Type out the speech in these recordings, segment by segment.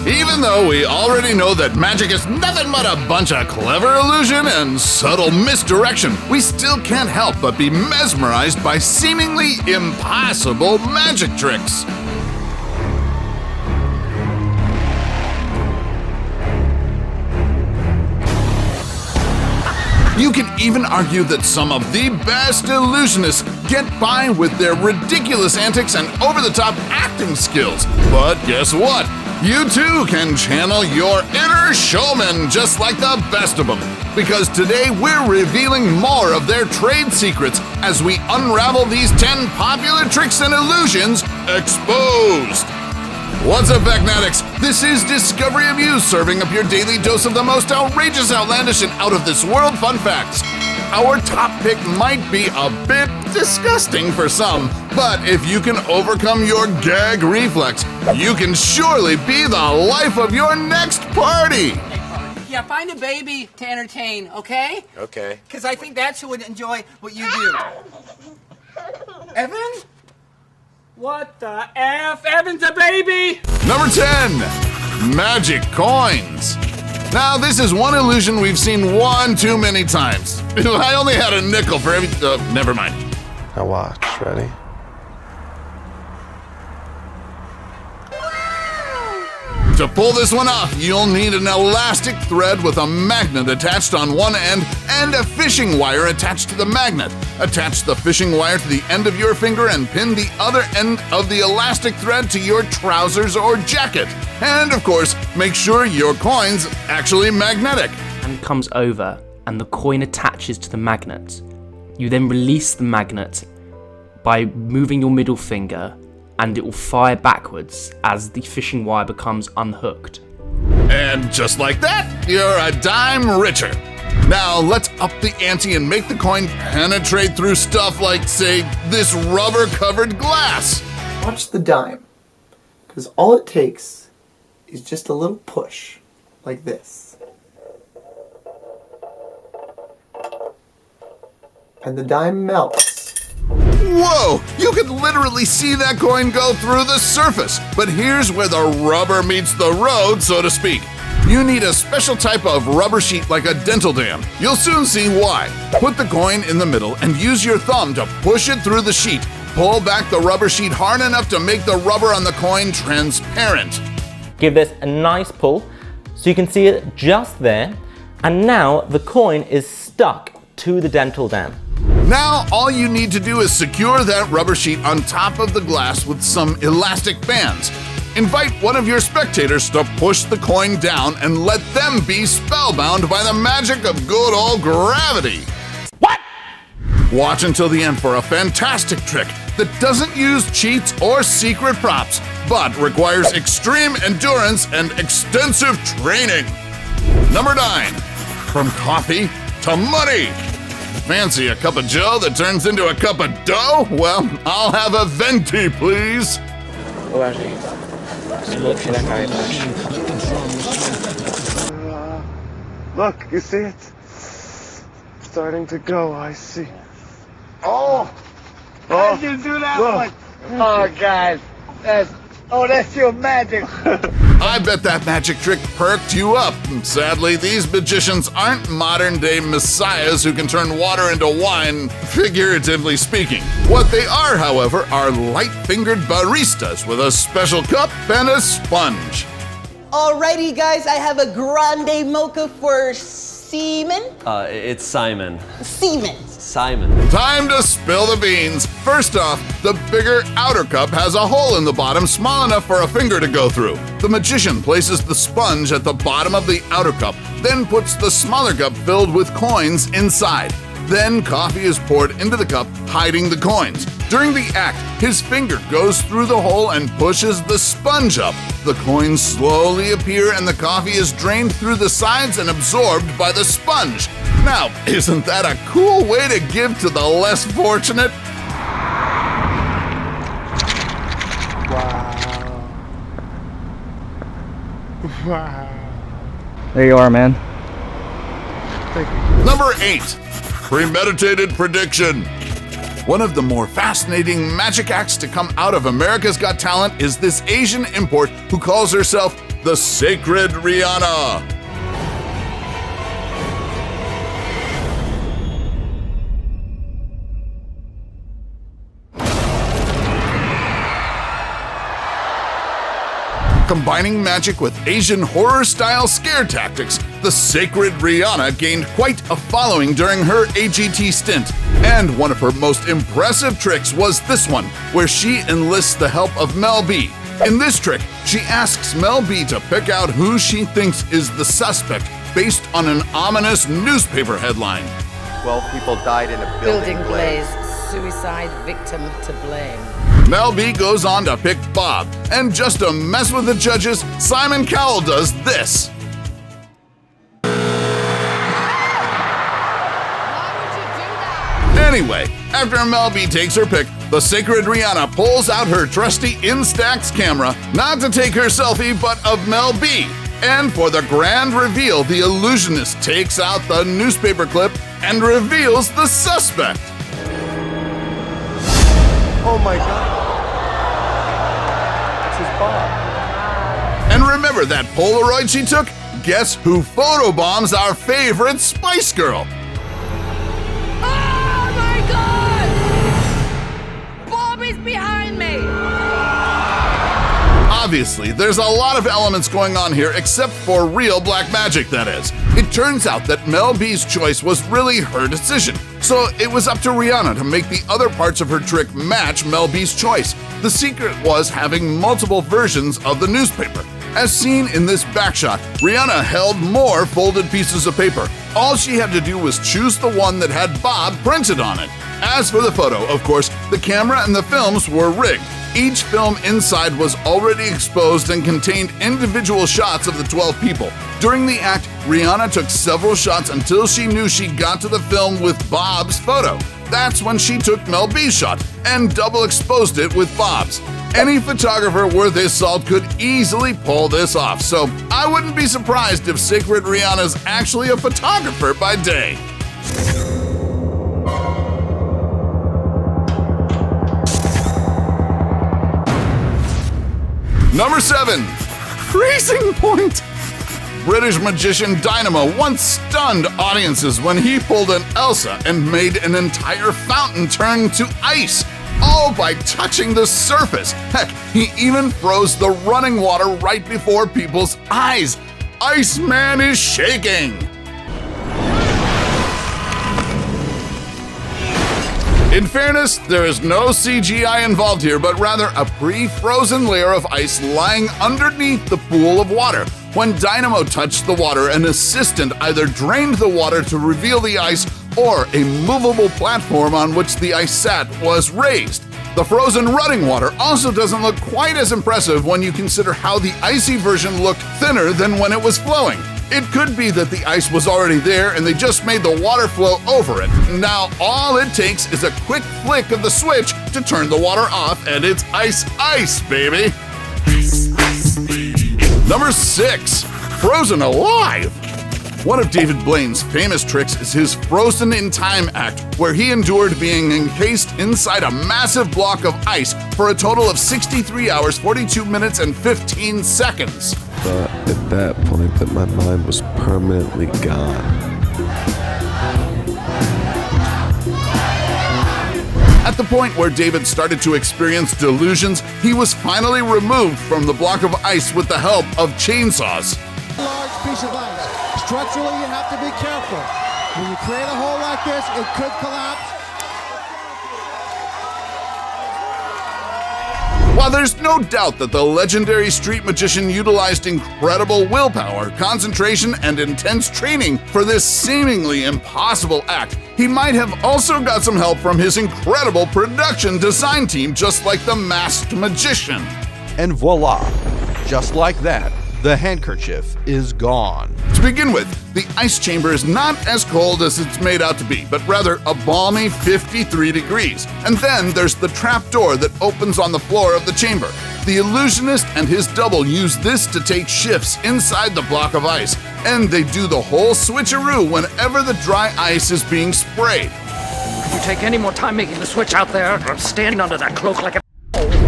Even though we already know that magic is nothing but a bunch of clever illusion and subtle misdirection, we still can't help but be mesmerized by seemingly impossible magic tricks. You can even argue that some of the best illusionists get by with their ridiculous antics and over-the-top acting skills. But guess what? You too can channel your inner showman just like the best of them. Because today we're revealing more of their trade secrets as we unravel these 10 popular tricks and illusions exposed. What's up, Facnatics? This is Discovery Amuse, serving up your daily dose of the most outrageous, outlandish, and out-of-this-world fun facts. Our top pick might be a bit disgusting for some, but if you can overcome your gag reflex, you can surely be the life of your next party. Yeah, find a baby to entertain, okay? Okay. Because I think that's who would enjoy what you do. Evan? What the F? Evan's a baby! Number 10, magic coins. Now, this is one illusion we've seen one too many times. I only had a nickel for every... never mind. Now watch, ready? To pull this one off, you'll need an elastic thread with a magnet attached on one end and a fishing wire attached to the magnet. Attach the fishing wire to the end of your finger and pin the other end of the elastic thread to your trousers or jacket. And of course, make sure your coin's actually magnetic. And comes over and the coin attaches to the magnet. You then release the magnet by moving your middle finger, and it will fire backwards as the fishing wire becomes unhooked. And just like that, you're a dime richer. Now let's up the ante and make the coin penetrate through stuff like, say, this rubber-covered glass. Watch the dime, because all it takes is just a little push, like this. And the dime melts. Whoa! You could literally see that coin go through the surface. But here's where the rubber meets the road, so to speak. You need a special type of rubber sheet like a dental dam. You'll soon see why. Put the coin in the middle and use your thumb to push it through the sheet. Pull back the rubber sheet hard enough to make the rubber on the coin transparent. Give this a nice pull so you can see it just there. And now the coin is stuck to the dental dam. Now, all you need to do is secure that rubber sheet on top of the glass with some elastic bands. Invite one of your spectators to push the coin down and let them be spellbound by the magic of good old gravity. What? Watch until the end for a fantastic trick that doesn't use cheats or secret props, but requires extreme endurance and extensive training. Number 9, from coffee to money. Fancy a cup of joe that turns into a cup of dough? Well, I'll have a venti, please. Look, you see it? Starting to go, I see. Oh! How did you do that one? Oh, God. That's your magic. I bet that magic trick perked you up. Sadly, these magicians aren't modern-day messiahs who can turn water into wine, figuratively speaking. What they are, however, are light-fingered baristas with a special cup and a sponge. Alrighty, guys, I have a grande mocha for Seaman. It's Simon. Seaman. Simon. Time to spill the beans. First off, the bigger outer cup has a hole in the bottom small enough for a finger to go through. The magician places the sponge at the bottom of the outer cup, then puts the smaller cup filled with coins inside. Then coffee is poured into the cup, hiding the coins. During the act, his finger goes through the hole and pushes the sponge up. The coins slowly appear and the coffee is drained through the sides and absorbed by the sponge. Now, isn't that a cool way to give to the less fortunate? Wow. There you are, man. Thank you. Number 8, Premeditated prediction. One of the more fascinating magic acts to come out of America's Got Talent is this Asian import who calls herself the sacred Rihanna. Combining magic with Asian horror-style scare tactics, the sacred Rihanna gained quite a following during her AGT stint. And one of her most impressive tricks was this one, where she enlists the help of Mel B. In this trick, she asks Mel B to pick out who she thinks is the suspect based on an ominous newspaper headline. 12 people died in a building blaze. Suicide victim to blame. Mel B goes on to pick Bob, and just to mess with the judges, Simon Cowell does this. Anyway, after Mel B takes her pick, the sacred Rihanna pulls out her trusty Instax camera, not to take her selfie, but of Mel B. And for the grand reveal, the illusionist takes out the newspaper clip and reveals the suspect. Oh my God. This is Bob. And remember that Polaroid she took? Guess who photobombs our favorite Spice Girl? Oh my God! Bob is behind me! Obviously, there's a lot of elements going on here except for real black magic, that is. It turns out that Mel B's choice was really her decision, so it was up to Rihanna to make the other parts of her trick match Mel B's choice. The secret was having multiple versions of the newspaper. As seen in this backshot, Rihanna held more folded pieces of paper. All she had to do was choose the one that had Bob printed on it. As for the photo, of course, the camera and the films were rigged. Each film inside was already exposed and contained individual shots of the 12 people. During the act, Rihanna took several shots until she knew she got to the film with Bob's photo. That's when she took Mel B's shot and double exposed it with Bob's. Any photographer worth his salt could easily pull this off, so I wouldn't be surprised if Sacred Rihanna's actually a photographer by day. Number 7. Freezing Point. British magician DYNAMO once stunned audiences when he pulled an Elsa and made an entire fountain turn to ice, all by touching the surface. Heck, he even froze the running water right before people's eyes. Iceman is shaking. In fairness, there is no CGI involved here, but rather a pre-frozen layer of ice lying underneath the pool of water. When DYNAMO touched the water, an assistant either drained the water to reveal the ice, or a movable platform on which the ice sat was raised. The frozen running water also doesn't look quite as impressive when you consider how the icy version looked thinner than when it was flowing. It could be that the ice was already there and they just made the water flow over it. Now all it takes is a quick flick of the switch to turn the water off, and it's ice, baby! Number 6. Frozen alive! One of David Blaine's famous tricks is his Frozen in Time act, where he endured being encased inside a massive block of ice for a total of 63 hours, 42 minutes, and 15 seconds. But at that point that my mind was permanently gone. At the point where David started to experience delusions, he was finally removed from the block of ice with the help of chainsaws. Large piece of ice. Structurally, you have to be careful. When you create a hole like this, it could collapse. While there's no doubt that the legendary street magician utilized incredible willpower, concentration, and intense training for this seemingly impossible act, he might have also got some help from his incredible production design team, just like the Masked Magician. And voila, just like that, the handkerchief is gone. To begin with, the ice chamber is not as cold as it's made out to be, but rather a balmy 53 degrees. And then there's the trap door that opens on the floor of the chamber. The illusionist and his double use this to take shifts inside the block of ice, and they do the whole switcheroo whenever the dry ice is being sprayed. If you take any more time making the switch out there, I'm standing under that cloak like a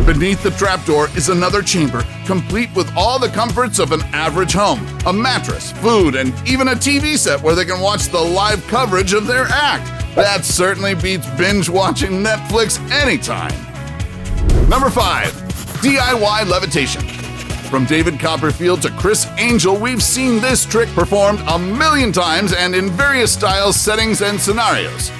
Beneath the trapdoor is another chamber, complete with all the comforts of an average home. A mattress, food, and even a TV set where they can watch the live coverage of their act. That certainly beats binge-watching Netflix anytime. Number 5. DIY Levitation. From David Copperfield to Chris Angel, we've seen this trick performed a million times and in various styles, settings, and scenarios.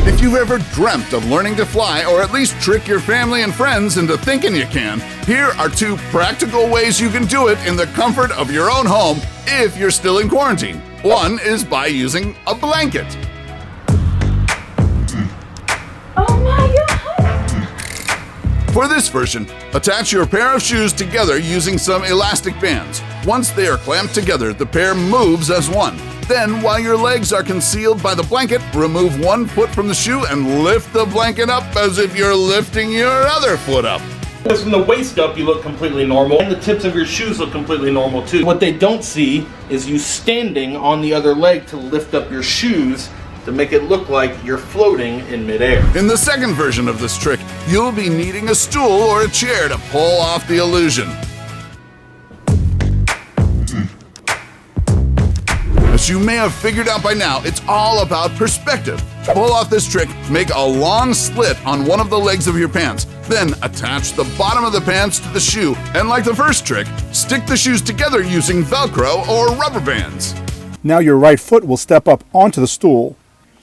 If you've ever dreamt of learning to fly, or at least trick your family and friends into thinking you can, here are 2 practical ways you can do it in the comfort of your own home if you're still in quarantine. One is by using a blanket. Oh my God! For this version, attach your pair of shoes together using some elastic bands. Once they are clamped together, the pair moves as one. Then, while your legs are concealed by the blanket, remove one foot from the shoe and lift the blanket up as if you're lifting your other foot up. Because from the waist up, you look completely normal, and the tips of your shoes look completely normal too. What they don't see is you standing on the other leg to lift up your shoes to make it look like you're floating in midair. In the second version of this trick, you'll be needing a stool or a chair to pull off the illusion. As you may have figured out by now, it's all about perspective. To pull off this trick, make a long slit on one of the legs of your pants. Then attach the bottom of the pants to the shoe, and like the first trick, stick the shoes together using Velcro or rubber bands. Now your right foot will step up onto the stool,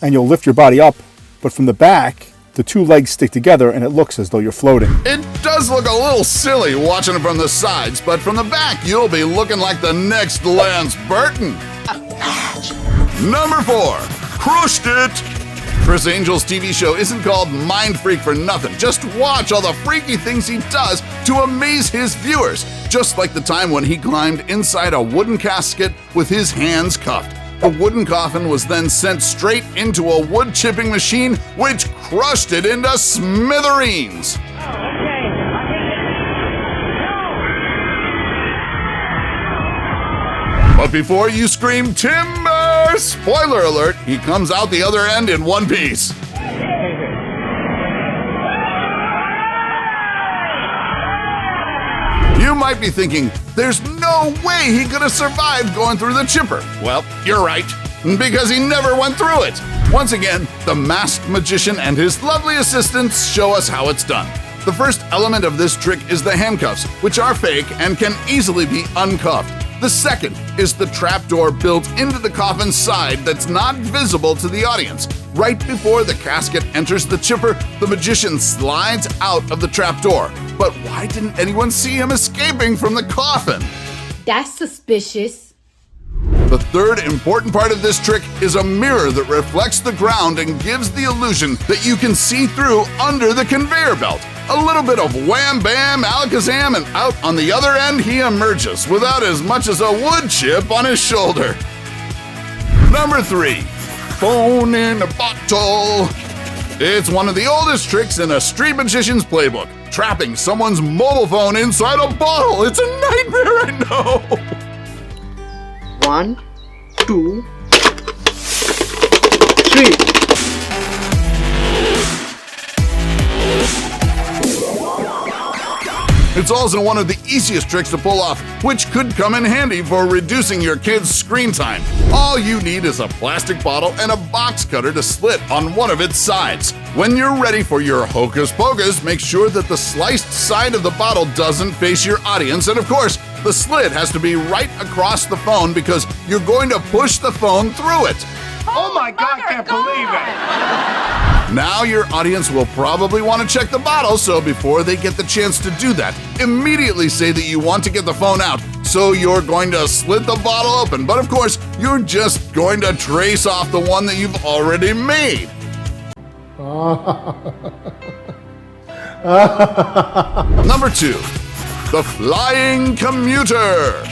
and you'll lift your body up, but from the back, the 2 legs stick together and it looks as though you're floating. It does look a little silly watching it from the sides, but from the back, you'll be looking like the next Lance Burton. Number 4. Crushed it! Chris Angel's TV show isn't called Mind Freak for nothing. Just watch all the freaky things he does to amaze his viewers. Just like the time when he climbed inside a wooden casket with his hands cuffed. The wooden coffin was then sent straight into a wood chipping machine, which crushed it into smithereens. But before you scream timber, spoiler alert, he comes out the other end in one piece. You might be thinking, there's no way he could have survived going through the chipper. Well, you're right, because he never went through it. Once again, the masked magician and his lovely assistants show us how it's done. The first element of this trick is the handcuffs, which are fake and can easily be uncuffed. The second is the trapdoor built into the coffin's side that's not visible to the audience. Right before the casket enters the chipper, the magician slides out of the trapdoor. But why didn't anyone see him escaping from the coffin? That's suspicious. The third important part of this trick is a mirror that reflects the ground and gives the illusion that you can see through under the conveyor belt. A little bit of wham bam alakazam, and out on the other end he emerges without as much as a wood chip on his shoulder. Number 3. Phone in a bottle. It's one of the oldest tricks in a street magician's playbook. Trapping someone's mobile phone inside a bottle. It's a nightmare, I know. 1, 2, 3. It's also one of the easiest tricks to pull off, which could come in handy for reducing your kids' screen time. All you need is a plastic bottle and a box cutter to slit on one of its sides. When you're ready for your hocus pocus, make sure that the sliced side of the bottle doesn't face your audience, and of course, the slit has to be right across the phone because you're going to push the phone through it. Oh my God, I can't believe it! Now your audience will probably want to check the bottle, so before they get the chance to do that, immediately say that you want to get the phone out. So you're going to slit the bottle open, but of course, you're just going to trace off the one that you've already made. Number 2. The Flying Commuter.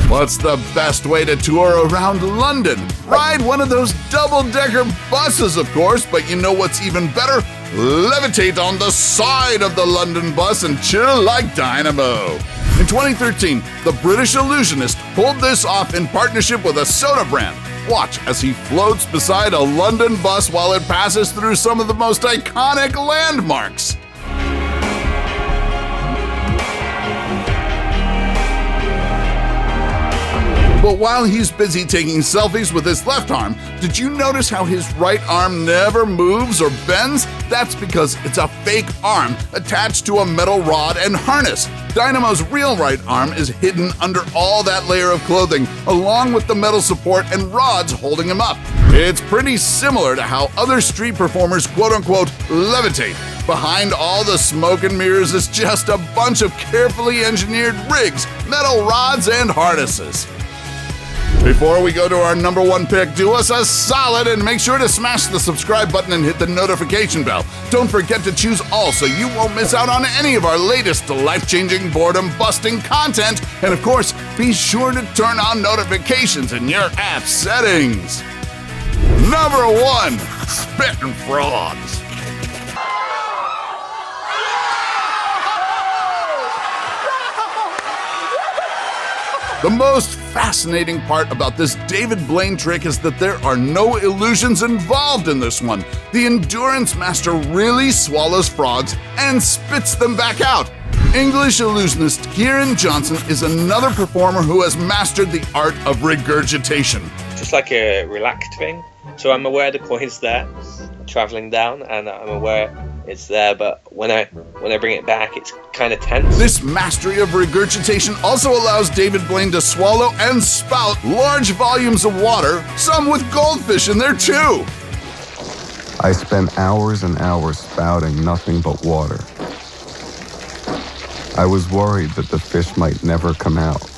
What's the best way to tour around London? Ride one of those double-decker buses, of course, but you know what's even better? Levitate on the side of the London bus and chill like DYNAMO. In 2013, the British illusionist pulled this off in partnership with a soda brand. watch as he floats beside a London bus while it passes through some of the most iconic landmarks. But while he's busy taking selfies with his left arm, did you notice how his right arm never moves or bends? That's because it's a fake arm attached to a metal rod and harness. DYNAMO's real right arm is hidden under all that layer of clothing, along with the metal support and rods holding him up. It's pretty similar to how other street performers quote-unquote levitate. Behind all the smoke and mirrors is just a bunch of carefully engineered rigs, metal rods, and harnesses. Before we go to our number one pick, do us a solid and make sure to smash the subscribe button and hit the notification bell. Don't forget to choose all so you won't miss out on any of our latest life-changing, boredom-busting content. And of course, be sure to turn on notifications in your app settings. Number 1, spitting frogs. The most fascinating part about this David Blaine trick is that there are no illusions involved in this one. The endurance master really swallows frogs and spits them back out. English illusionist Kieran Johnson is another performer who has mastered the art of regurgitation. Just like a relaxed thing. So I'm aware the coin's there, traveling down, and I'm aware it's there, but when I bring it back, it's kind of tense. This mastery of regurgitation also allows David Blaine to swallow and spout large volumes of water, some with goldfish in there too. I spent hours and hours spouting nothing but water. I was worried that the fish might never come out.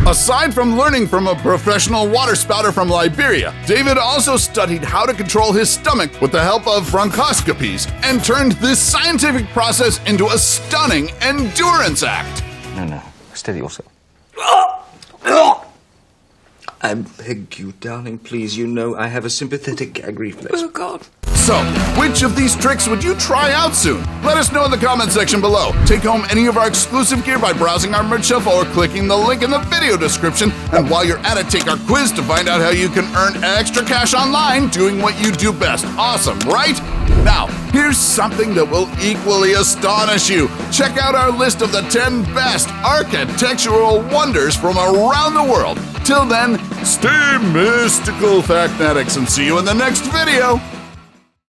Aside from learning from a professional water spouter from Liberia, David also studied how to control his stomach with the help of bronchoscopies and turned this scientific process into a stunning endurance act. No, steady yourself. I beg you, darling, please, you know I have a sympathetic gag reflex. Oh, God. So, which of these tricks would you try out soon? Let us know in the comment section below. Take home any of our exclusive gear by browsing our merch shelf or clicking the link in the video description. And while you're at it, take our quiz to find out how you can earn extra cash online doing what you do best. Awesome, right? Now, here's something that will equally astonish you. Check out our list of the 10 best architectural wonders from around the world. Till then, stay mystical, Factnatics, and see you in the next video.